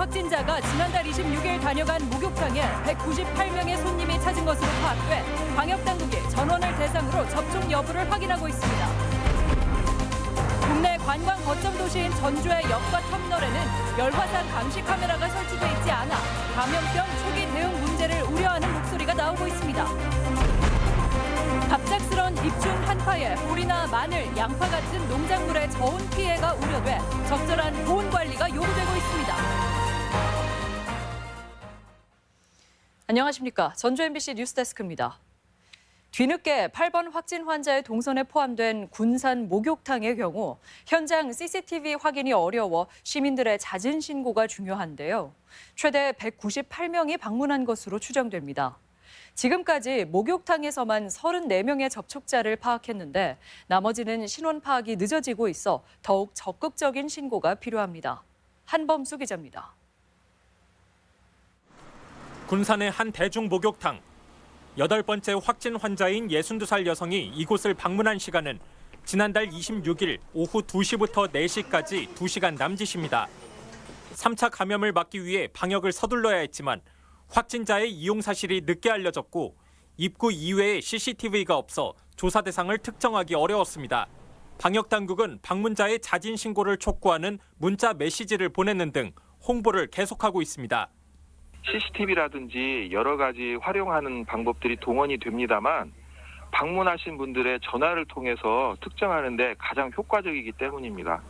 확진자가 지난달 26일 다녀간 목욕탕에 198명의 손님이 찾은 것으로 파악돼 방역당국이 전원을 대상으로 접촉 여부를 확인하고 있습니다. 국내 관광 거점 도시인 전주의 역과 터미널에는 열화상 감시 카메라가 설치돼 있지 않아 감염병 초기 대응 문제를 우려하는 목소리가 나오고 있습니다. 갑작스런 입춘 한파에 보리나 마늘, 양파 같은 농작물의 저온 피해가 우려돼 적절한 보온 관리가 요구되고 있습니다. 안녕하십니까. 전주 MBC 뉴스데스크입니다. 뒤늦게 8번 확진 환자의 동선에 포함된 군산 목욕탕의 경우 현장 CCTV 확인이 어려워 시민들의 잦은 신고가 중요한데요. 최대 198명이 방문한 것으로 추정됩니다. 지금까지 목욕탕에서만 34명의 접촉자를 파악했는데 나머지는 신원 파악이 늦어지고 있어 더욱 적극적인 신고가 필요합니다. 한범수 기자입니다. 군산의 한 대중 목욕탕. 8번째 확진 환자인 62살 여성이 이곳을 방문한 시간은 지난달 26일 오후 2시부터 4시까지 2시간 남짓입니다. 3차 감염을 막기 위해 방역을 서둘러야 했지만 확진자의 이용 사실이 늦게 알려졌고 입구 이외에 CCTV가 없어 조사 대상을 특정하기 어려웠습니다. 방역당국은 방문자의 자진 신고를 촉구하는 문자 메시지를 보내는 등 홍보를 계속하고 있습니다. CCTV라든지 여러 가지 활용하는 방법들이 동원이 됩니다만 방문하신 분들의 전화를 통해서 특정하는 데 가장 효과적이기 때문입니다.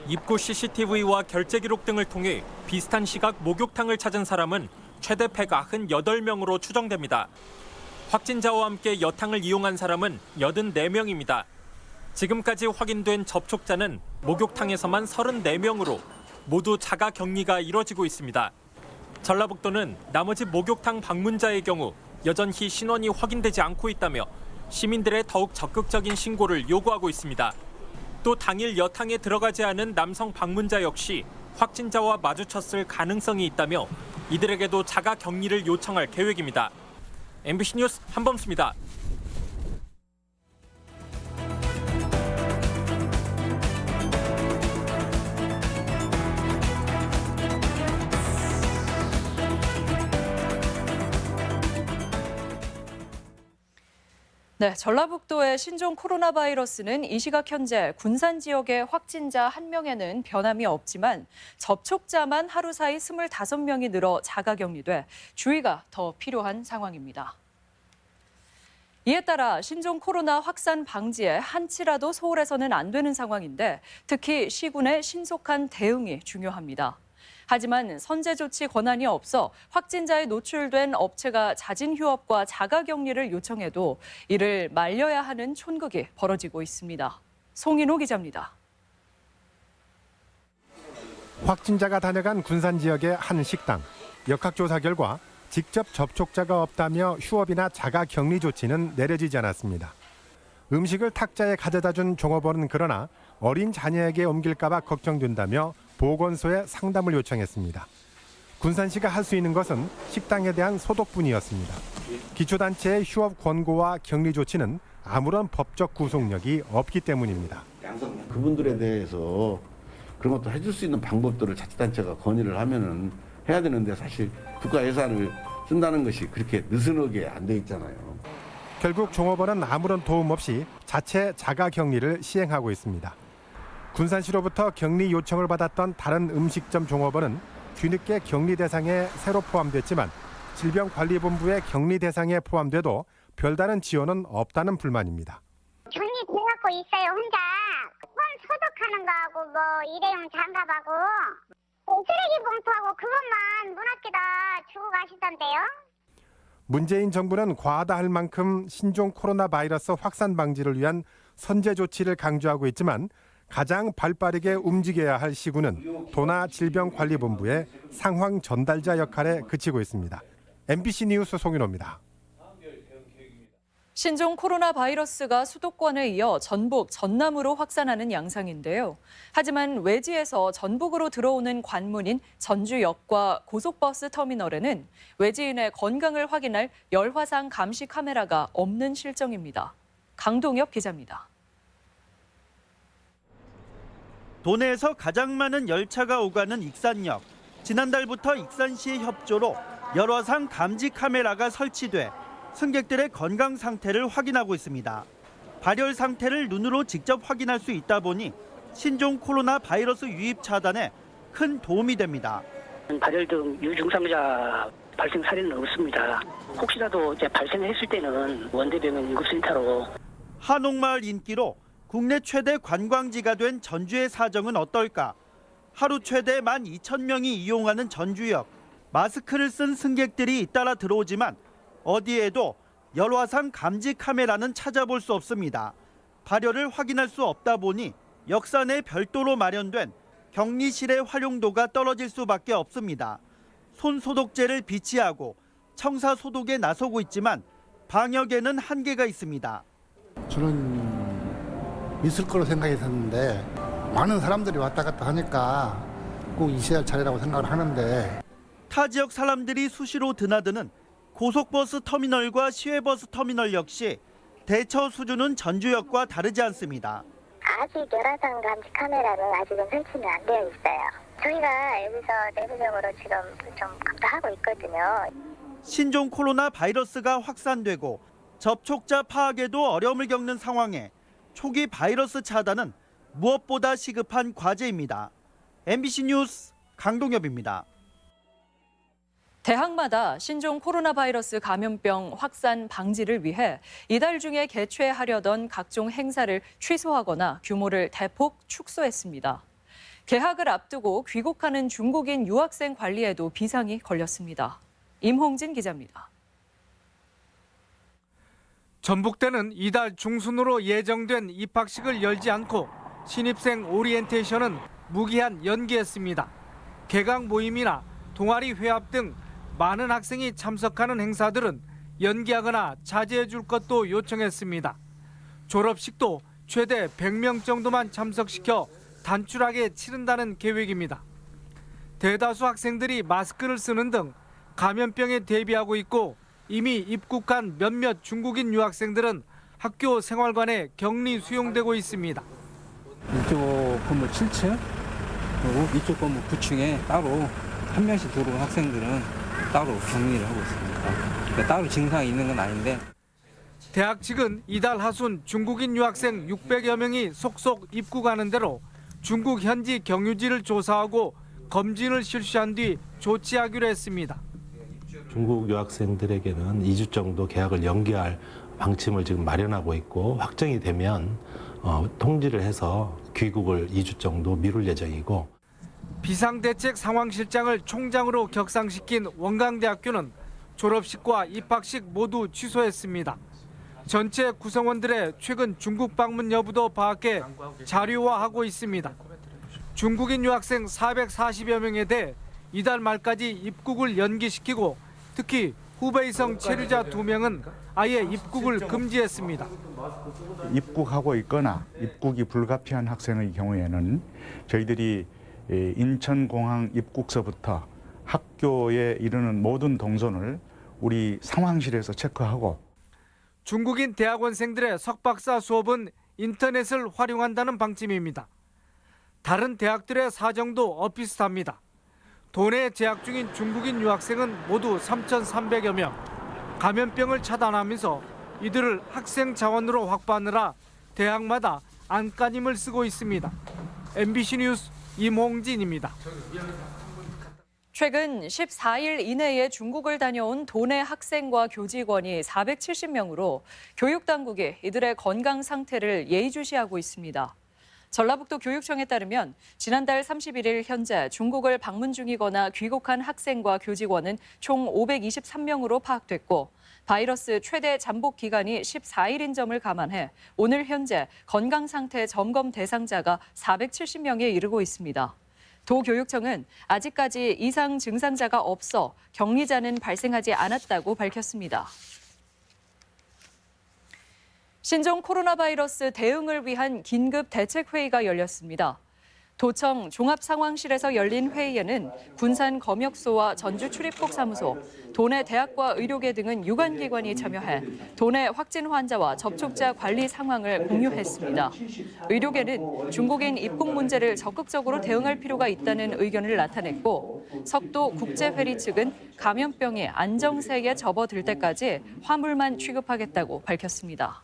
입구 CCTV와 결제 기록 등을 통해 비슷한 시각 목욕탕을 찾은 사람은 최대 198명으로 추정됩니다. 확진자와 함께 여탕을 이용한 사람은 84명입니다. 지금까지 확인된 접촉자는 목욕탕에서만 34명으로 모두 자가 격리가 이뤄지고 있습니다. 전라북도는 나머지 목욕탕 방문자의 경우 여전히 신원이 확인되지 않고 있다며 시민들의 더욱 적극적인 신고를 요구하고 있습니다. 또 당일 여탕에 들어가지 않은 남성 방문자 역시 확진자와 마주쳤을 가능성이 있다며 이들에게도 자가 격리를 요청할 계획입니다. MBC 뉴스 한범수입니다. 네, 전라북도의 신종 코로나 바이러스는 이 시각 현재 군산 지역의 확진자 1명에는 변함이 없지만 접촉자만 하루 사이 25명이 늘어 자가격리돼 주의가 더 필요한 상황입니다. 이에 따라 신종 코로나 확산 방지에 한치라도 소홀해서는 안 되는 상황인데 특히 시군의 신속한 대응이 중요합니다. 하지만 선제 조치 권한이 없어 확진자에 노출된 업체가 자진 휴업과 자가 격리를 요청해도 이를 말려야 하는 촌극이 벌어지고 있습니다. 송인호 기자입니다. 확진자가 다녀간 군산 지역의 한 식당. 역학조사 결과 직접 접촉자가 없다며 휴업이나 자가 격리 조치는 내려지지 않았습니다. 음식을 탁자에 가져다 준 종업원은 그러나 어린 자녀에게 옮길까 봐 걱정된다며 보건소에 상담을 요청했습니다. 군산시가 할 수 있는 것은 식당에 대한 소독뿐이었습니다. 기초단체의 휴업 권고와 격리 조치는 아무런 법적 구속력이 없기 때문입니다. 그분들에 대해서 그런 것도 해줄 수 있는 방법들을 자치단체가 건의를 하면은 해야 되는데 사실 국가 예산을 쓴다는 것이 그렇게 느슨하게 안 돼 있잖아요. 결국 종업원은 아무런 도움 없이 자체 자가 격리를 시행하고 있습니다. 군산시로부터 격리 요청을 받았던 다른 음식점 종업원은 뒤늦게 격리 대상에 새로 포함됐지만 질병관리본부의 격리 대상에 포함돼도 별다른 지원은 없다는 불만입니다. 격리돼갖고 있어요. 혼자 손 소독하는 거하고 뭐 일회용 장갑하고 쓰레기 봉투하고 그것만 문 앞에다 주고 가시던데요. 문재인 정부는 과하다 할 만큼 신종 코로나 바이러스 확산 방지를 위한 선제 조치를 강조하고 있지만 가장 발빠르게 움직여야 할 시군은 도나 질병관리본부의 상황 전달자 역할에 그치고 있습니다. MBC 뉴스 송윤호입니다. 신종 코로나 바이러스가 수도권에 이어 전북, 전남으로 확산하는 양상인데요. 하지만 외지에서 전북으로 들어오는 관문인 전주역과 고속버스 터미널에는 외지인의 건강을 확인할 열화상 감시 카메라가 없는 실정입니다. 강동엽 기자입니다. 도내에서 가장 많은 열차가 오가는 익산역. 지난달부터 익산시의 협조로 열화상 감지 카메라가 설치돼 승객들의 건강 상태를 확인하고 있습니다. 발열 상태를 눈으로 직접 확인할 수 있다 보니 신종 코로나 바이러스 유입 차단에 큰 도움이 됩니다. 발열 등 유증상자 발생 사례는 없습니다. 혹시라도 발생했을 때는 원대병원 응급센터로. 한옥마을 인기로 국내 최대 관광지가 된 전주의 사정은 어떨까? 하루 최대 12,000명이 이용하는 전주역. 마스크를 쓴 승객들이 잇따라 들어오지만 어디에도 열화상 감지 카메라는 찾아볼 수 없습니다. 발열을 확인할 수 없다 보니 역사 내 별도로 마련된 격리실의 활용도가 떨어질 수밖에 없습니다. 손 소독제를 비치하고 청사 소독에 나서고 있지만 방역에는 한계가 있습니다. 저는 있을 거로 생각했었는데 많은 사람들이 왔다 갔다 하니까 꼭 있어야 할 차례라고 생각을 하는데 타 지역 사람들이 수시로 드나드는 고속버스 터미널과 시외버스 터미널 역시 대처 수준은 전주역과 다르지 않습니다. 아직 열화상 감지 카메라는 아직은 설치는 안 되어 있어요. 저희가 여기서 내부적으로 지금 좀 검토하고 있거든요. 신종 코로나 바이러스가 확산되고 접촉자 파악에도 어려움을 겪는 상황에 초기 바이러스 차단은 무엇보다 시급한 과제입니다. MBC 뉴스 강동엽입니다. 대학마다 신종 코로나 바이러스 감염병 확산 방지를 위해 이달 중에 개최하려던 각종 행사를 취소하거나 규모를 대폭 축소했습니다. 개학을 앞두고 귀국하는 중국인 유학생 관리에도 비상이 걸렸습니다. 임홍진 기자입니다. 전북대는 이달 중순으로 예정된 입학식을 열지 않고 신입생 오리엔테이션은 무기한 연기했습니다. 개강 모임이나 동아리 회합 등 많은 학생이 참석하는 행사들은 연기하거나 자제해 줄 것도 요청했습니다. 졸업식도 최대 100명 정도만 참석시켜 단출하게 치른다는 계획입니다. 대다수 학생들이 마스크를 쓰는 등 감염병에 대비하고 있고 이미 입국한 몇몇 중국인 유학생들은 학교 생활관에 격리 수용되고 있습니다. 이쪽 건물 7층 그리고 이쪽 건물 9층에 따로 한 명씩 들어온 학생들은 따로 격리를 하고 있습니다. 그러니까 따로 증상이 있는 건 아닌데. 대학 측은 이달 하순 중국인 유학생 600여 명이 속속 입국하는 대로 중국 현지 경유지를 조사하고 검진을 실시한 뒤 조치하기로 했습니다. 중국 유학생들에게는 2주 정도 계약을 연기할 방침을 지금 마련하고 있고 확정이 되면 통지를 해서 귀국을 2주 정도 미룰 예정이고. 비상대책 상황실장을 총장으로 격상시킨 원광대학교는 졸업식과 입학식 모두 취소했습니다. 전체 구성원들의 최근 중국 방문 여부도 파악해 자료화하고 있습니다. 중국인 유학생 440여 명에 대해 이달 말까지 입국을 연기시키고 특히 후베이성 체류자 2명은 아예 입국을 금지했습니다. 입국하고 있거나 입국이 불가피한 학생의 경우에는 저희들이 인천공항 입국서부터 학교에 이르는 모든 동선을 우리 상황실에서 체크하고 중국인 대학원생들의 석박사 수업은 인터넷을 활용한다는 방침입니다. 다른 대학들의 사정도 엇비슷합니다. 도내에 재학 중인 중국인 유학생은 모두 3,300여 명. 감염병을 차단하면서 이들을 학생 자원으로 확보하느라 대학마다 안간힘을 쓰고 있습니다. MBC 뉴스 임홍진입니다. 최근 14일 이내에 중국을 다녀온 도내 학생과 교직원이 470명으로 교육당국이 이들의 건강 상태를 예의주시하고 있습니다. 전라북도 교육청에 따르면 지난달 31일 현재 중국을 방문 중이거나 귀국한 학생과 교직원은 총 523명으로 파악됐고 바이러스 최대 잠복 기간이 14일인 점을 감안해 오늘 현재 건강 상태 점검 대상자가 470명에 이르고 있습니다. 도교육청은 아직까지 이상 증상자가 없어 격리자는 발생하지 않았다고 밝혔습니다. 신종 코로나 바이러스 대응을 위한 긴급 대책회의가 열렸습니다. 도청 종합상황실에서 열린 회의에는 군산 검역소와 전주 출입국 사무소, 도내 대학과 의료계 등은 유관기관이 참여해 도내 확진 환자와 접촉자 관리 상황을 공유했습니다. 의료계는 중국인 입국 문제를 적극적으로 대응할 필요가 있다는 의견을 나타냈고, 석도 국제회리 측은 감염병이 안정세에 접어들 때까지 화물만 취급하겠다고 밝혔습니다.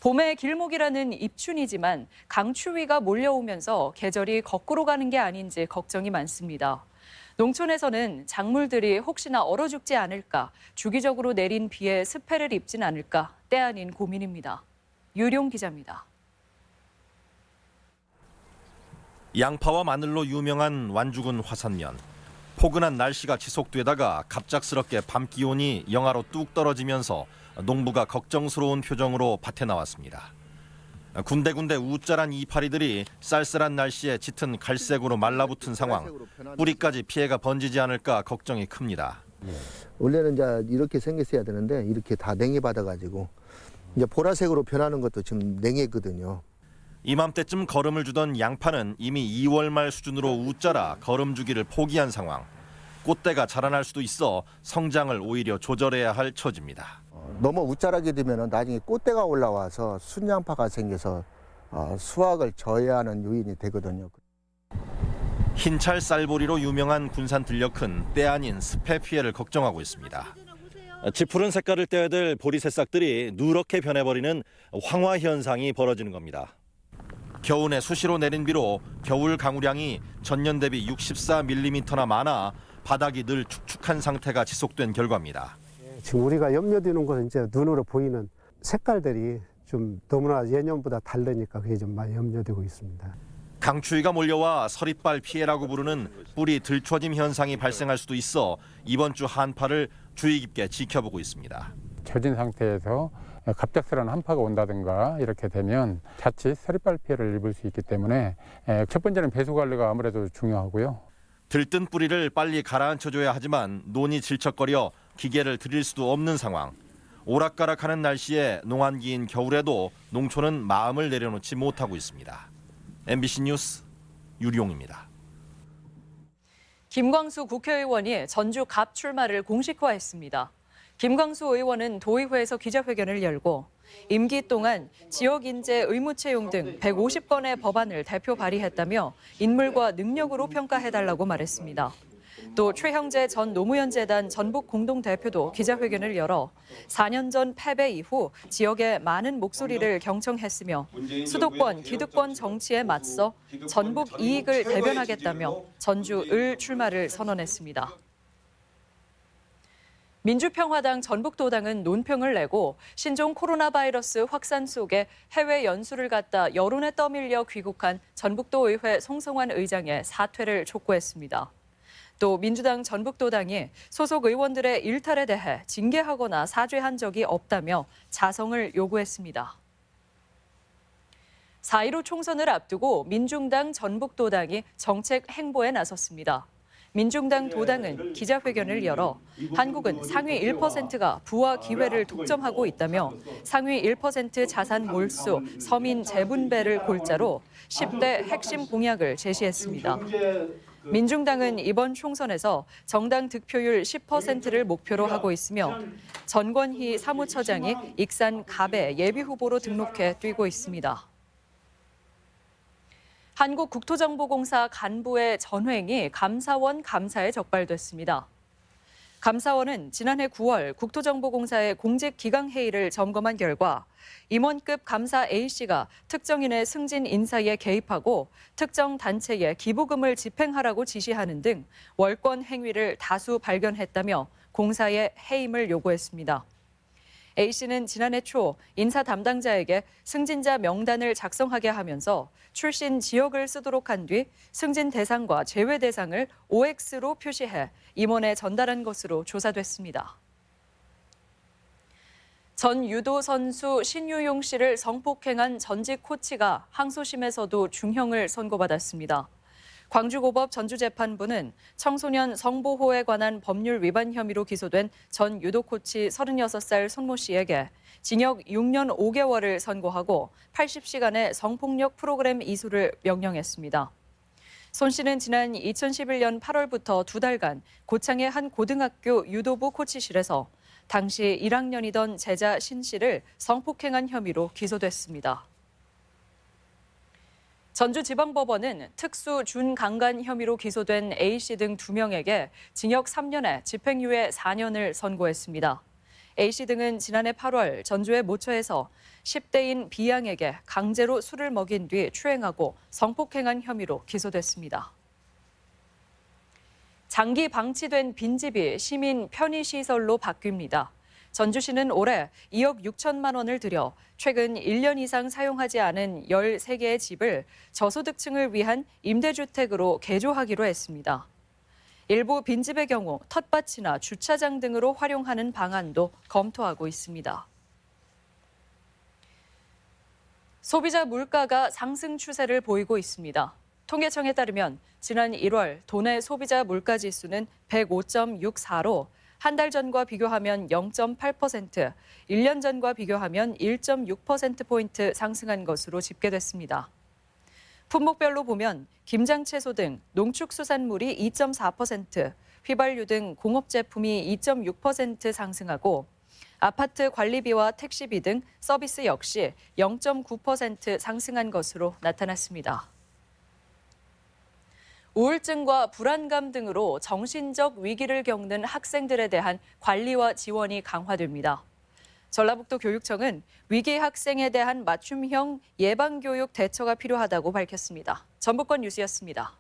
봄의 길목이라는 입춘이지만 강추위가 몰려오면서 계절이 거꾸로 가는 게 아닌지 걱정이 많습니다. 농촌에서는 작물들이 혹시나 얼어 죽지 않을까, 주기적으로 내린 비에 습해를 입진 않을까 때 아닌 고민입니다. 유룡 기자입니다. 양파와 마늘로 유명한 완주군 화산면. 포근한 날씨가 지속되다가 갑작스럽게 밤 기온이 영하로 뚝 떨어지면서 농부가 걱정스러운 표정으로 밭에 나왔습니다. 군데군데 우짜란 이파리들이 쌀쌀한 날씨에 짙은 갈색으로 말라붙은 상황. 뿌리까지 피해가 번지지 않을까 걱정이 큽니다. 원래는 이제 이렇게 생겼어야 되는데 이렇게 다 냉해 받아가지고 이제 보라색으로 변하는 것도 지금 냉해거든요. 이맘때쯤 거름을 주던 양파는 이미 2월 말 수준으로 우짜라 거름 주기를 포기한 상황. 꽃대가 자라날 수도 있어 성장을 오히려 조절해야 할 처지입니다. 너무 우짜라게 되면 나중에 꽃대가 올라와서 순양파가 생겨서 수확을 저해하는 요인이 되거든요. 흰찰 쌀보리로 유명한 군산 들녘은 때 아닌 습해 피해를 걱정하고 있습니다. 짙푸른 색깔을 떼야 될 보리 새싹들이 누렇게 변해버리는 황화 현상이 벌어지는 겁니다. 겨우내 수시로 내린 비로 겨울 강우량이 전년 대비 64mm나 많아 바닥이 늘 축축한 상태가 지속된 결과입니다. 지금 우리가 염려되는 것은 이제 눈으로 보이는 색깔들이 좀 너무나 예년보다 다르니까 그게 좀 많이 염려되고 있습니다. 강추위가 몰려와 서릿발 피해라고 부르는 뿌리 들춰짐 현상이 발생할 수도 있어 이번 주 한파를 주의 깊게 지켜보고 있습니다. 젖은 상태에서 갑작스러운 한파가 온다든가 이렇게 되면 자칫 서릿발 피해를 입을 수 있기 때문에 첫 번째는 배수 관리가 아무래도 중요하고요. 들뜬 뿌리를 빨리 가라앉혀줘야 하지만 논이 질척거려 기계를 들일 수도 없는 상황. 오락가락하는 날씨에 농한기인 겨울에도 농촌은 마음을 내려놓지 못하고 있습니다. MBC 뉴스 유룡입니다. 김광수 국회의원이 전주 갑 출마를 공식화했습니다. 김광수 의원은 도의회에서 기자회견을 열고 임기 동안 지역 인재 의무 채용 등 150건의 법안을 대표 발의했다며 인물과 능력으로 평가해달라고 말했습니다. 또 최형재 전 노무현재단 전북 공동대표도 기자회견을 열어 4년 전 패배 이후 지역의 많은 목소리를 경청했으며 수도권, 기득권 정치에 맞서 전북 이익을 대변하겠다며 전주 을 출마를 선언했습니다. 민주평화당 전북도당은 논평을 내고 신종 코로나 바이러스 확산 속에 해외 연수를 갔다 여론에 떠밀려 귀국한 전북도 의회 송성환 의장의 사퇴를 촉구했습니다. 또 민주당 전북도당이 소속 의원들의 일탈에 대해 징계하거나 사죄한 적이 없다며 자성을 요구했습니다. 4.15 총선을 앞두고 민중당 전북도당이 정책 행보에 나섰습니다. 민중당 도당은 기자회견을 열어 한국은 상위 1%가 부와 기회를 독점하고 있다며 상위 1% 자산 몰수, 서민 재분배를 골자로 10대 핵심 공약을 제시했습니다. 민중당은 이번 총선에서 정당 득표율 10%를 목표로 하고 있으며 전권희 사무처장이 익산 갑에 예비후보로 등록해 뛰고 있습니다. 한국국토정보공사 간부의 전횡이 감사원 감사에 적발됐습니다. 감사원은 지난해 9월 국토정보공사의 공직기강회의를 점검한 결과 임원급 감사 A씨가 특정인의 승진 인사에 개입하고 특정 단체에 기부금을 집행하라고 지시하는 등 월권 행위를 다수 발견했다며 공사에 해임을 요구했습니다. A씨는 지난해 초 인사 담당자에게 승진자 명단을 작성하게 하면서 출신 지역을 쓰도록 한 뒤 승진 대상과 제외 대상을 OX로 표시해 임원에 전달한 것으로 조사됐습니다. 전 유도 선수 신유용 씨를 성폭행한 전직 코치가 항소심에서도 중형을 선고받았습니다. 광주고법 전주재판부는 청소년 성보호에 관한 법률 위반 혐의로 기소된 전 유도코치 36살 손모 씨에게 징역 6년 5개월을 선고하고 80시간의 성폭력 프로그램 이수를 명령했습니다. 손 씨는 지난 2011년 8월부터 2달간 고창의 한 고등학교 유도부 코치실에서 당시 1학년이던 제자 신 씨를 성폭행한 혐의로 기소됐습니다. 전주지방법원은 특수 준강간 혐의로 기소된 A씨 등 2명에게 징역 3년에 집행유예 4년을 선고했습니다. A씨 등은 지난해 8월 전주의 모처에서 10대인 B양에게 강제로 술을 먹인 뒤 추행하고 성폭행한 혐의로 기소됐습니다. 장기 방치된 빈집이 시민 편의시설로 바뀝니다. 전주시는 올해 2억 6천만 원을 들여 최근 1년 이상 사용하지 않은 13개의 집을 저소득층을 위한 임대주택으로 개조하기로 했습니다. 일부 빈집의 경우 텃밭이나 주차장 등으로 활용하는 방안도 검토하고 있습니다. 소비자 물가가 상승 추세를 보이고 있습니다. 통계청에 따르면 지난 1월 도내 소비자 물가 지수는 105.64로 한 달 전과 비교하면 0.8%, 1년 전과 비교하면 1.6%포인트 상승한 것으로 집계됐습니다. 품목별로 보면 김장 채소 등 농축수산물이 2.4%, 휘발유 등 공업제품이 2.6% 상승하고 아파트 관리비와 택시비 등 서비스 역시 0.9% 상승한 것으로 나타났습니다. 우울증과 불안감 등으로 정신적 위기를 겪는 학생들에 대한 관리와 지원이 강화됩니다. 전라북도 교육청은 위기 학생에 대한 맞춤형 예방교육 대처가 필요하다고 밝혔습니다. 전북권 뉴스였습니다.